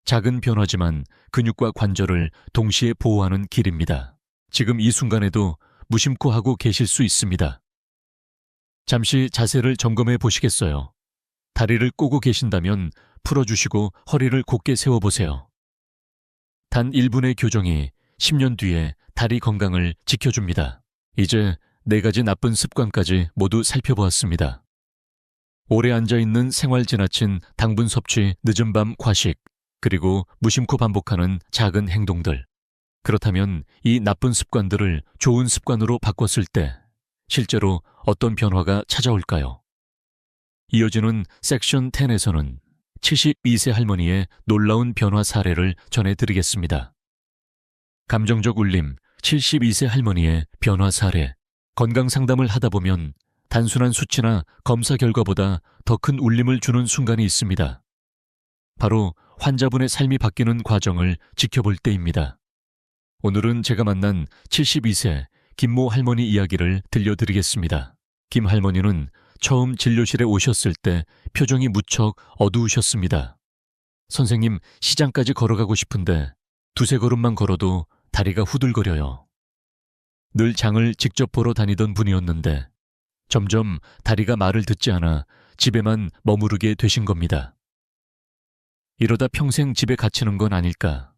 [SPEAKER 1] 작은 변화지만 근육과 관절을 동시에 보호하는 길입니다. 지금 이 순간에도 무심코 하고 계실 수 있습니다. 잠시 자세를 점검해 보시겠어요? 다리를 꼬고 계신다면 풀어주시고 허리를 곧게 세워보세요. 단 1분의 교정이 10년 뒤에 다리 건강을 지켜줍니다. 이제 4가지 나쁜 습관까지 모두 살펴보았습니다. 오래 앉아있는 생활 지나친 당분 섭취, 늦은 밤 과식, 그리고 무심코 반복하는 작은 행동들. 그렇다면 이 나쁜 습관들을 좋은 습관으로 바꿨을 때 실제로 어떤 변화가 찾아올까요? 이어지는 섹션 10에서는 72세 할머니의 놀라운 변화 사례를 전해드리겠습니다. 감정적 울림, 72세 할머니의 변화 사례. 건강 상담을 하다 보면 단순한 수치나 검사 결과보다 더 큰 울림을 주는 순간이 있습니다. 바로 환자분의 삶이 바뀌는 과정을 지켜볼 때입니다. 오늘은 제가 만난 72세 김모 할머니 이야기를 들려드리겠습니다. 김 할머니는 처음 진료실에 오셨을 때 표정이 무척 어두우셨습니다. 선생님, 시장까지 걸어가고 싶은데 2-3걸음만 걸어도 다리가 후들거려요. 늘 장을 직접 보러 다니던 분이었는데 점점 다리가 말을 듣지 않아 집에만 머무르게 되신 겁니다. 이러다 평생 집에 갇히는 건 아닐까,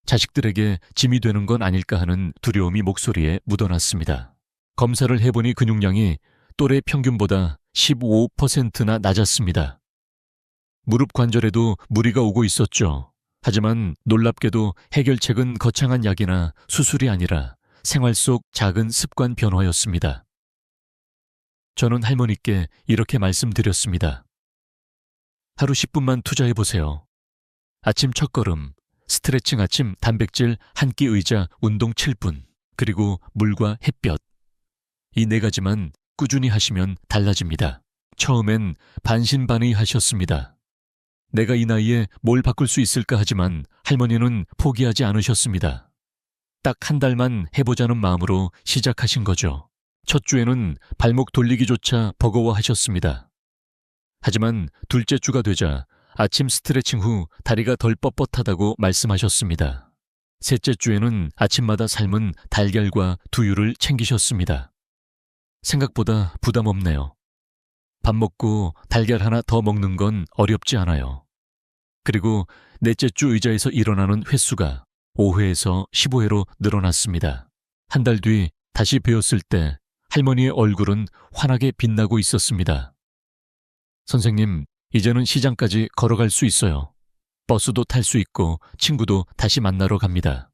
[SPEAKER 1] 자식들에게 짐이 되는 건 아닐까 하는 두려움이 목소리에 묻어났습니다. 검사를 해보니 근육량이 또래 평균보다 15%나 낮았습니다. 무릎 관절에도 무리가 오고 있었죠. 하지만 놀랍게도 해결책은 거창한 약이나 수술이 아니라 생활 속 작은 습관 변화였습니다. 저는 할머니께 이렇게 말씀드렸습니다. 하루 10분만 투자해보세요. 아침 첫걸음, 스트레칭 아침 단백질 한 끼 의자 운동 7분, 그리고 물과 햇볕. 이 4가지만 꾸준히 하시면 달라집니다. 처음엔 반신반의하셨습니다. 내가 이 나이에 뭘 바꿀 수 있을까 하지만 할머니는 포기하지 않으셨습니다. 딱 1달만 해보자는 마음으로 시작하신 거죠. 첫 주에는 발목 돌리기조차 버거워하셨습니다. 하지만 둘째 주가 되자 아침 스트레칭 후 다리가 덜 뻣뻣하다고 말씀하셨습니다. 셋째 주에는 아침마다 삶은 달걀과 두유를 챙기셨습니다. 생각보다 부담 없네요. 밥 먹고 달걀 하나 더 먹는 건 어렵지 않아요. 그리고 넷째 주 의자에서 일어나는 횟수가 5회에서 15회로 늘어났습니다. 한 달 뒤 다시 배웠을 때 할머니의 얼굴은 환하게 빛나고 있었습니다. 선생님, 이제는 시장까지 걸어갈 수 있어요. 버스도 탈 수 있고 친구도 다시 만나러 갑니다.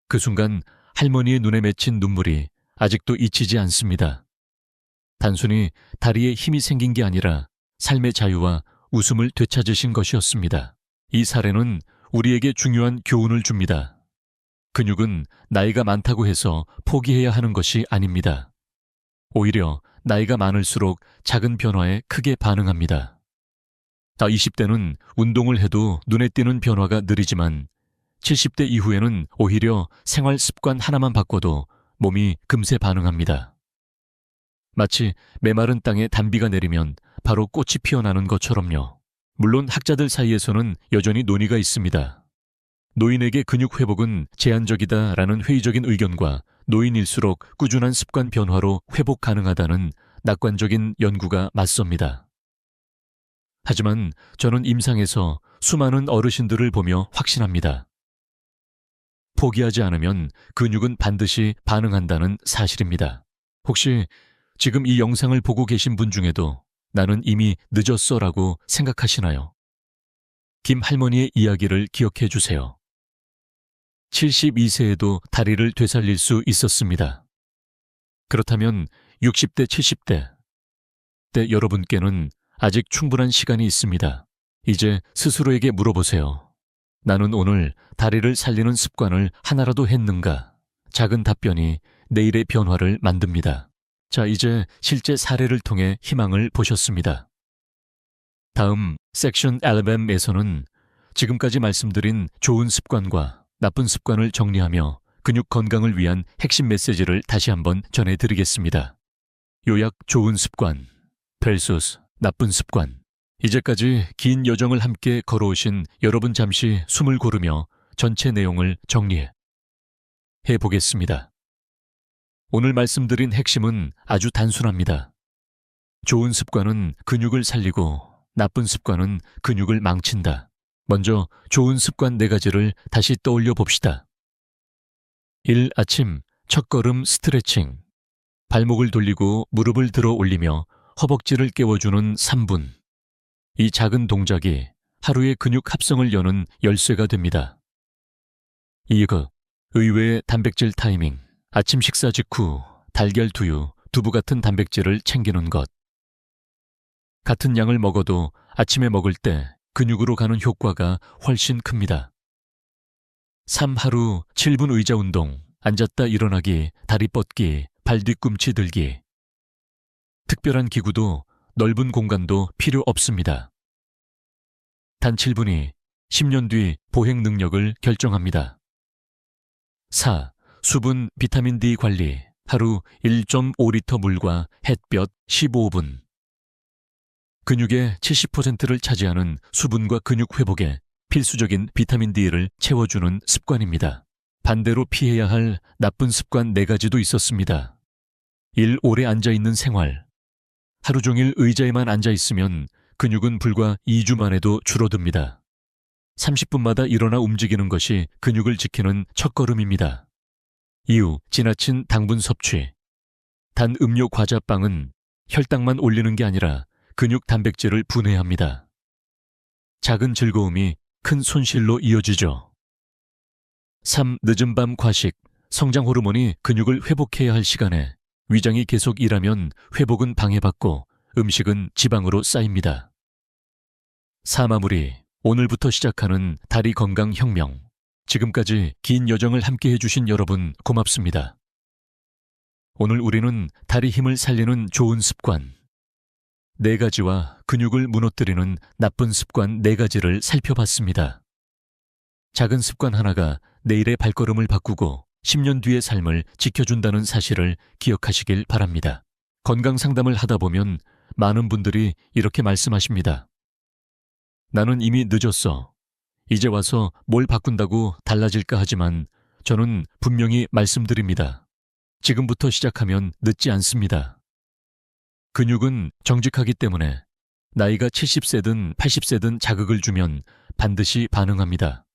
[SPEAKER 1] 그 순간 할머니의 눈에 맺힌 눈물이 아직도 잊히지 않습니다. 단순히 다리에 힘이 생긴 게 아니라 삶의 자유와 웃음을 되찾으신 것이었습니다. 이 사례는 우리에게 중요한 교훈을 줍니다. 근육은 나이가 많다고 해서 포기해야 하는 것이 아닙니다. 오히려 나이가 많을수록 작은 변화에 크게 반응합니다. 20대는 운동을 해도 눈에 띄는 변화가 느리지만 70대 이후에는 오히려 생활 습관 하나만 바꿔도 몸이 금세 반응합니다. 마치 메마른 땅에 단비가 내리면 바로 꽃이 피어나는 것처럼요. 물론 학자들 사이에서는 여전히 논의가 있습니다. 노인에게 근육 회복은 제한적이다라는 회의적인 의견과 노인일수록 꾸준한 습관 변화로 회복 가능하다는 낙관적인 연구가 맞섭니다. 하지만 저는 임상에서 수많은 어르신들을 보며 확신합니다. 포기하지 않으면 근육은 반드시 반응한다는 사실입니다. 혹시 지금 이 영상을 보고 계신 분 중에도 나는 이미 늦었어라고 생각하시나요? 김 할머니의 이야기를 기억해 주세요. 72세에도 다리를 되살릴 수 있었습니다. 그렇다면 60대, 70대 때 여러분께는 아직 충분한 시간이 있습니다. 이제 스스로에게 물어보세요. 나는 오늘 다리를 살리는 습관을 하나라도 했는가? 작은 답변이 내일의 변화를 만듭니다. 자, 이제 실제 사례를 통해 희망을 보셨습니다. 다음 섹션 11에서는 지금까지 말씀드린 좋은 습관과 나쁜 습관을 정리하며 근육 건강을 위한 핵심 메시지를 다시 한번 전해드리겠습니다. 요약 좋은 습관 vs 나쁜 습관. 이제까지 긴 여정을 함께 걸어오신 여러분 잠시 숨을 고르며 전체 내용을 정리해 보겠습니다. 오늘 말씀드린 핵심은 아주 단순합니다. 좋은 습관은 근육을 살리고 나쁜 습관은 근육을 망친다. 먼저 좋은 습관 4가지를 다시 떠올려 봅시다. 1. 아침 첫걸음 스트레칭. 발목을 돌리고 무릎을 들어 올리며 허벅지를 깨워주는 3분. 이 작은 동작이 하루의 근육 합성을 여는 열쇠가 됩니다. 2. 의외의 단백질 타이밍. 아침 식사 직후 달걀, 두유, 두부 같은 단백질을 챙기는 것. 같은 양을 먹어도 아침에 먹을 때 근육으로 가는 효과가 훨씬 큽니다. 3. 하루 7분 의자 운동. 앉았다 일어나기, 다리 뻗기, 발 뒤꿈치 들기. 특별한 기구도 넓은 공간도 필요 없습니다. 단 7분이 10년 뒤 보행 능력을 결정합니다. 4. 수분, 비타민 D 관리. 하루 1.5리터 물과 햇볕 15분. 근육의 70%를 차지하는 수분과 근육 회복에 필수적인 비타민 D를 채워주는 습관입니다. 반대로 피해야 할 나쁜 습관 4가지도 있었습니다. 1. 오래 앉아있는 생활. 하루 종일 의자에만 앉아있으면 근육은 불과 2주 만에도 줄어듭니다. 30분마다 일어나 움직이는 것이 근육을 지키는 첫걸음입니다. 이후 지나친 당분 섭취. 단 음료 과자빵은 혈당만 올리는 게 아니라 근육 단백질을 분해합니다. 작은 즐거움이 큰 손실로 이어지죠. 3. 늦은 밤 과식. 성장 호르몬이 근육을 회복해야 할 시간에 위장이 계속 일하면 회복은 방해받고 음식은 지방으로 쌓입니다. 4. 마무리. 오늘부터 시작하는 다리 건강 혁명. 지금까지 긴 여정을 함께 해주신 여러분 고맙습니다. 오늘 우리는 다리 힘을 살리는 좋은 습관 4가지와 근육을 무너뜨리는 나쁜 습관 4가지를 살펴봤습니다. 작은 습관 하나가 내일의 발걸음을 바꾸고 10년 뒤의 삶을 지켜준다는 사실을 기억하시길 바랍니다. 건강 상담을 하다 보면 많은 분들이 이렇게 말씀하십니다. 나는 이미 늦었어. 이제 와서 뭘 바꾼다고 달라질까 하지만 저는 분명히 말씀드립니다. 지금부터 시작하면 늦지 않습니다. 근육은 정직하기 때문에 나이가 70세든 80세든 자극을 주면 반드시 반응합니다.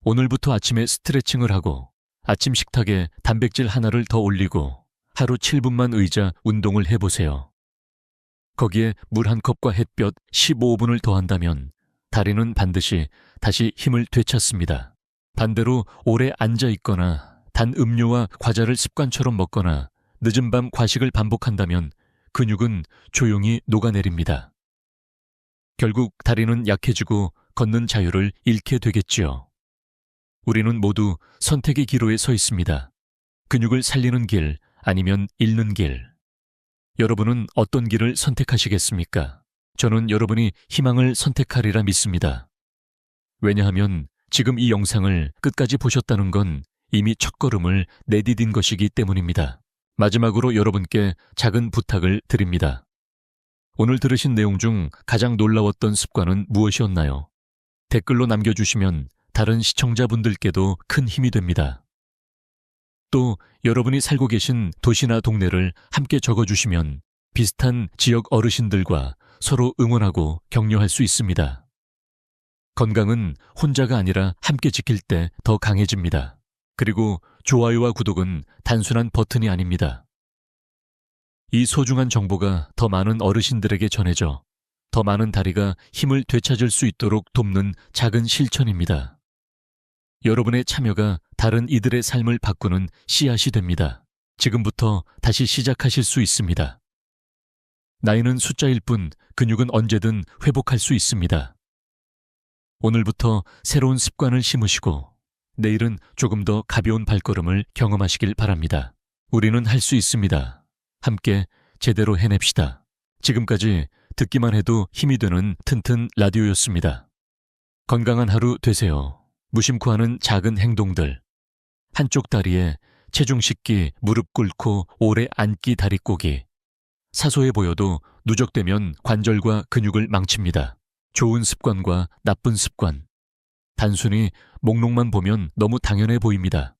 [SPEAKER 1] 오늘부터 아침에 스트레칭을 하고 아침 식탁에 단백질 하나를 더 올리고 하루 7분만 의자 운동을 해보세요. 거기에 물 한 컵과 햇볕 15분을 더한다면 다리는 반드시 다시 힘을 되찾습니다. 반대로 오래 앉아 있거나 단 음료와 과자를 습관처럼 먹거나 늦은 밤 과식을 반복한다면 근육은 조용히 녹아내립니다. 결국 다리는 약해지고 걷는 자유를 잃게 되겠지요. 우리는 모두 선택의 기로에 서 있습니다. 근육을 살리는 길 아니면 잃는 길. 여러분은 어떤 길을 선택하시겠습니까? 저는 여러분이 희망을 선택하리라 믿습니다. 왜냐하면 지금 이 영상을 끝까지 보셨다는 건 이미 첫걸음을 내디딘 것이기 때문입니다. 마지막으로 여러분께 작은 부탁을 드립니다. 오늘 들으신 내용 중 가장 놀라웠던 습관은 무엇이었나요? 댓글로 남겨주시면 다른 시청자분들께도 큰 힘이 됩니다. 또 여러분이 살고 계신 도시나 동네를 함께 적어주시면 비슷한 지역 어르신들과 서로 응원하고 격려할 수 있습니다. 건강은 혼자가 아니라 함께 지킬 때 더 강해집니다. 그리고 좋아요와 구독은 단순한 버튼이 아닙니다. 이 소중한 정보가 더 많은 어르신들에게 전해져 더 많은 다리가 힘을 되찾을 수 있도록 돕는 작은 실천입니다. 여러분의 참여가 다른 이들의 삶을 바꾸는 씨앗이 됩니다. 지금부터 다시 시작하실 수 있습니다. 나이는 숫자일 뿐 근육은 언제든 회복할 수 있습니다. 오늘부터 새로운 습관을 심으시고 내일은 조금 더 가벼운 발걸음을 경험하시길 바랍니다. 우리는 할 수 있습니다. 함께 제대로 해냅시다. 지금까지 듣기만 해도 힘이 되는 튼튼 라디오였습니다. 건강한 하루 되세요. 무심코 하는 작은 행동들. 한쪽 다리에 체중 싣기, 무릎 꿇고 오래 앉기 다리 꼬기. 사소해 보여도 누적되면 관절과 근육을 망칩니다. 좋은 습관과 나쁜 습관. 단순히 목록만 보면 너무 당연해 보입니다.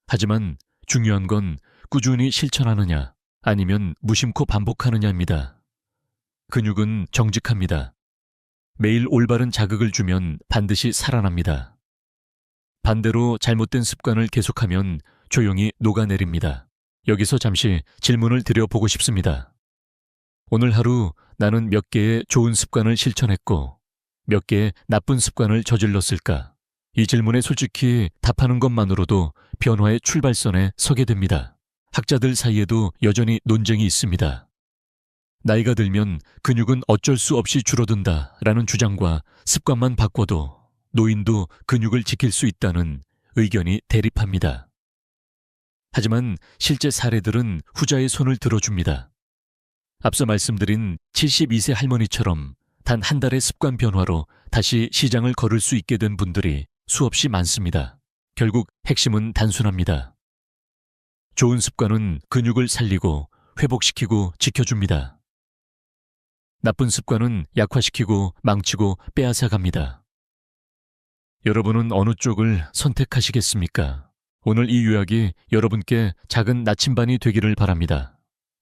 [SPEAKER 1] 하지만 중요한 건 꾸준히 실천하느냐 아니면 무심코 반복하느냐입니다. 근육은 정직합니다. 매일 올바른 자극을 주면 반드시 살아납니다. 반대로 잘못된 습관을 계속하면 조용히 녹아내립니다. 여기서 잠시 질문을 드려보고 싶습니다. 오늘 하루 나는 몇 개의 좋은 습관을 실천했고 몇 개의 나쁜 습관을 저질렀을까? 이 질문에 솔직히 답하는 것만으로도 변화의 출발선에 서게 됩니다. 학자들 사이에도 여전히 논쟁이 있습니다. 나이가 들면 근육은 어쩔 수 없이 줄어든다라는 주장과 습관만 바꿔도 노인도 근육을 지킬 수 있다는 의견이 대립합니다. 하지만 실제 사례들은 후자의 손을 들어줍니다. 앞서 말씀드린 72세 할머니처럼 단 한 달의 습관 변화로 다시 시장을 걸을 수 있게 된 분들이 수없이 많습니다. 결국 핵심은 단순합니다. 좋은 습관은 근육을 살리고 회복시키고 지켜줍니다. 나쁜 습관은 약화시키고 망치고 빼앗아갑니다. 여러분은 어느 쪽을 선택하시겠습니까? 오늘 이 요약이 여러분께 작은 나침반이 되기를 바랍니다.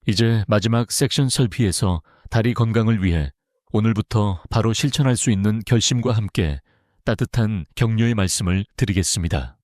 [SPEAKER 1] 이제 마지막 섹션 설피에서 다리 건강을 위해 오늘부터 바로 실천할 수 있는 결심과 함께 따뜻한 격려의 말씀을 드리겠습니다.